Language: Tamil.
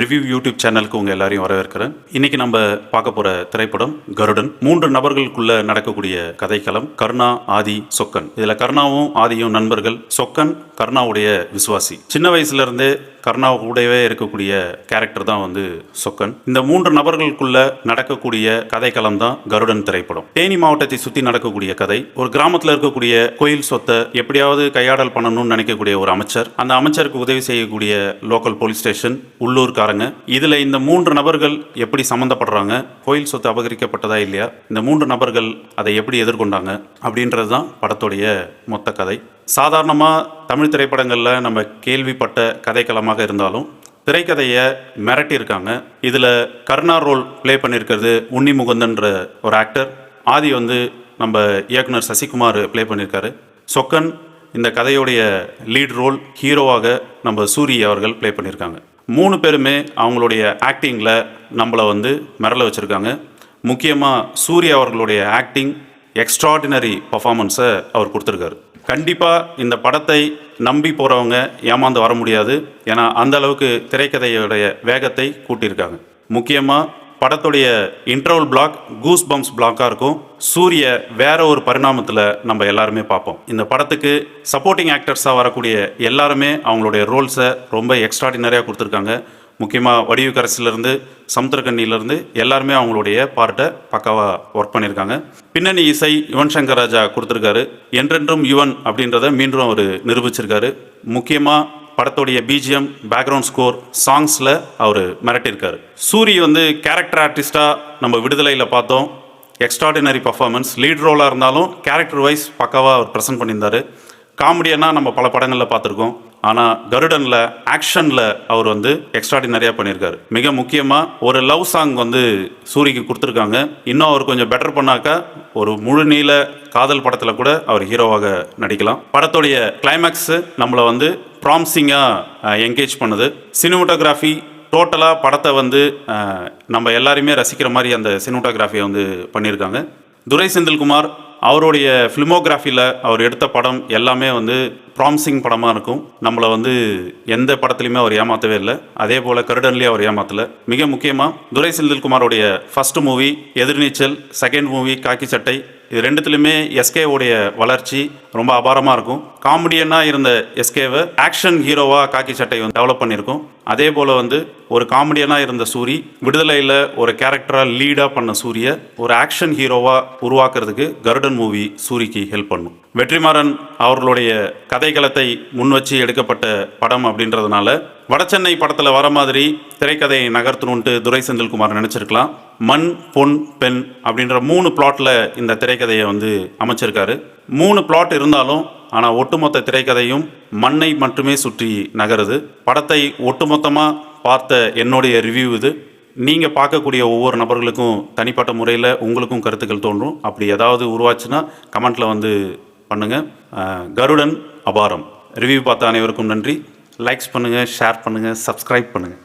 ரிவ்யூ யூடியூப் சேனலுக்கு உங்கள் எல்லாரையும் வரவேற்கிறேன். இன்னைக்கு நம்ம பார்க்க போகிற திரைப்படம் கருடன். 3 நபர்களுக்குள்ள நடக்கக்கூடிய கதைக்களம். கர்ணா, ஆதி, சொக்கன். இதில் கர்ணாவும் ஆதியும் நண்பர்கள். சொக்கன் கர்ணாவுடைய விசுவாசி. சின்ன வயசுலேருந்தே கர்ணா கூடவே இருக்கக்கூடிய கேரக்டர் தான் சொக்கன். இந்த 3 நபர்களுக்குள்ள நடக்கக்கூடிய கதைக்களம் தான் கருடன் திரைப்படம். தேனி மாவட்டத்தை சுற்றி நடக்கக்கூடிய கதை. ஒரு கிராமத்தில் இருக்கக்கூடிய கோயில் சொத்தை எப்படியாவது கையாடல் பண்ணணும்னு நினைக்கக்கூடிய ஒரு அமைச்சர், அந்த அமைச்சருக்கு உதவி செய்யக்கூடிய லோக்கல் போலீஸ் ஸ்டேஷன், உள்ளூர்காரங்க. இதில் இந்த 3 நபர்கள் எப்படி சம்மந்தப்படுறாங்க, கோயில் சொத்து அபகரிக்கப்பட்டதா இல்லையா, இந்த 3 நபர்கள் அதை எப்படி எதிர்கொண்டாங்க அப்படின்றது தான் படத்துடைய மொத்த கதை. சாதாரணமாக தமிழ் திரைப்படங்களில் நம்ம கேள்விப்பட்ட கதைக்களமாக இருந்தாலும் திரைக்கதையை மிரட்டியிருக்காங்க. இதில் கர்ணா ரோல் ப்ளே பண்ணியிருக்கிறது உன்னி முகுந்தன்ற ஒரு ஆக்டர். ஆதி நம்ம இயக்குனர் சசிகுமார் ப்ளே பண்ணியிருக்காரு. சொக்கன் இந்த கதையுடைய லீட் ரோல் ஹீரோவாக நம்ம சூரி அவர்கள் ப்ளே பண்ணியிருக்காங்க. 3 பேருமே அவங்களுடைய ஆக்டிங்கில் நம்மளை மிரள வச்சுருக்காங்க. முக்கியமாக சூரிய அவர்களுடைய ஆக்டிங் எக்ஸ்ட்ராடினரி பர்ஃபார்மன்ஸை அவர் கொடுத்துருக்காரு. கண்டிப்பாக இந்த படத்தை நம்பி போகிறவங்க ஏமாந்து வர முடியாது. ஏன்னா அந்த அளவுக்கு திரைக்கதையுடைய வேகத்தை கூட்டியிருக்காங்க. முக்கியமாக படத்துடைய இன்டர்வல் பிளாக் கூஸ் பம்ப்ஸ் பிளாக்காக இருக்கும். சூரிய வேற ஒரு பரிணாமத்தில் நம்ம எல்லாருமே பார்ப்போம். இந்த படத்துக்கு சப்போர்ட்டிங் ஆக்டர்ஸாக வரக்கூடிய எல்லாருமே அவங்களுடைய ரோல்ஸை ரொம்ப எக்ஸ்ட்ராடினரியாக கொடுத்துருக்காங்க. முக்கியமாக வடிவுக்கரசிலேருந்து சமுத்திரக்கண்ணியிலேருந்து எல்லாருமே அவங்களுடைய பார்ட்டை பக்காவாக ஒர்க் பண்ணியிருக்காங்க. பின்னணி இசை யுவன் சங்கர் ராஜா கொடுத்துருக்காரு. என்றென்றும் யுவன் அப்படின்றத மீண்டும் அவர் நிரூபிச்சிருக்காரு. முக்கியமாக படத்துடைய பிஜிஎம், பேக்ரவுண்ட் ஸ்கோர், சாங்ஸில் அவர் மிரட்டியிருக்காரு. சூரி கேரக்டர் ஆர்டிஸ்டாக நம்ம விடுதலையில் பார்த்தோம். Extraordinary performance. லீட் ரோலாக இருந்தாலும் கேரக்டர் வைஸ் பக்காவாக அவர் ப்ரெசென்ட் பண்ணியிருந்தார். காமெடியனாக நம்ம பல படங்களில் பார்த்துருக்கோம். ஆனால் கருடனில் ஆக்ஷனில் அவர் எக்ஸ்ட்ராடினரியாக பண்ணியிருக்காரு. மிக முக்கியமாக ஒரு லவ் சாங் சூரிக்கு கொடுத்துருக்காங்க. இன்னும் அவர் கொஞ்சம் பெட்டர் பண்ணாக்கா ஒரு முழு நீள காதல் படத்தில் கூட அவர் ஹீரோவாக நடிக்கலாம். படத்துடைய கிளைமேக்ஸு நம்மளை ப்ராமிசிங்காக என்கேஜ் பண்ணுது. சினிமோட்டோகிராஃபி டோட்டலாக படத்தை நம்ம எல்லாருமே ரசிக்கிற மாதிரி அந்த சினிமோட்டோகிராஃபியை பண்ணியிருக்காங்க. துரை செந்தில்குமார் அவருடைய ஃபிலிமோகிராஃபியில் அவர் எடுத்த படம் எல்லாமே ப்ராமிசிங் படமாக இருக்கும். நம்மளை எந்த படத்துலையுமே அவர் ஏமாற்றவே இல்லை. அதே போல் கருடன்லேயே அவர் ஏமாற்றலை. மிக முக்கியமாக துரை செந்தில்குமாரோடைய ஃபஸ்ட்டு மூவி எதிர்நீச்சல், செகண்ட் மூவி காக்கி சட்டை, இது ரெண்டுத்துலையுமே எஸ்கேவுடைய வளர்ச்சி ரொம்ப அபாரமாக இருக்கும். காமெடியனாக இருந்த எஸ்கேவை ஆக்ஷன் ஹீரோவாக காக்கி சட்டை டெவலப் பண்ணியிருக்கோம். அதே போல் ஒரு காமெடியனாக இருந்த சூரி விடுதலையில் ஒரு கேரக்டராக லீடாக பண்ண சூரிய ஒரு ஆக்ஷன் ஹீரோவாக உருவாக்குறதுக்கு கருடன் மூவி சூரிக்கு ஹெல்ப் பண்ணும். வெற்றிமாறன் அவர்களுடைய கதைக்களத்தை முன் வச்சு எடுக்கப்பட்ட படம் அப்படின்றதுனால வடசென்னை படத்தில் வர மாதிரி திரைக்கதையை நகர்த்தணுன்ட்டு துரை செந்தில்குமார் நினச்சிருக்கலாம். மண், பொன், பெண் அப்படின்ற 3 பிளாட்டில் இந்த திரைக்கதையை அமைச்சிருக்காரு. 3 பிளாட் இருந்தாலும் ஆனால் ஒட்டுமொத்த திரைக்கதையும் மண்ணை மட்டுமே சுற்றி நகருது. படத்தை ஒட்டுமொத்தமாக பார்த்த என்னுடைய ரிவ்யூ இது. நீங்கள் பார்க்கக்கூடிய ஒவ்வொரு நபர்களுக்கும் தனிப்பட்ட முறையில் உங்களுக்கும் கருத்துக்கள் தோன்றும். அப்படி ஏதாவது உருவாச்சுன்னா கமெண்ட்டில் பண்ணுங்கள். கருடன் அபாரம். ரிவ்யூ பார்த்த அனைவருக்கும் நன்றி. லைக்ஸ் பண்ணுங்கள், ஷேர் பண்ணுங்கள், சப்ஸ்கிரைப் பண்ணுங்கள்.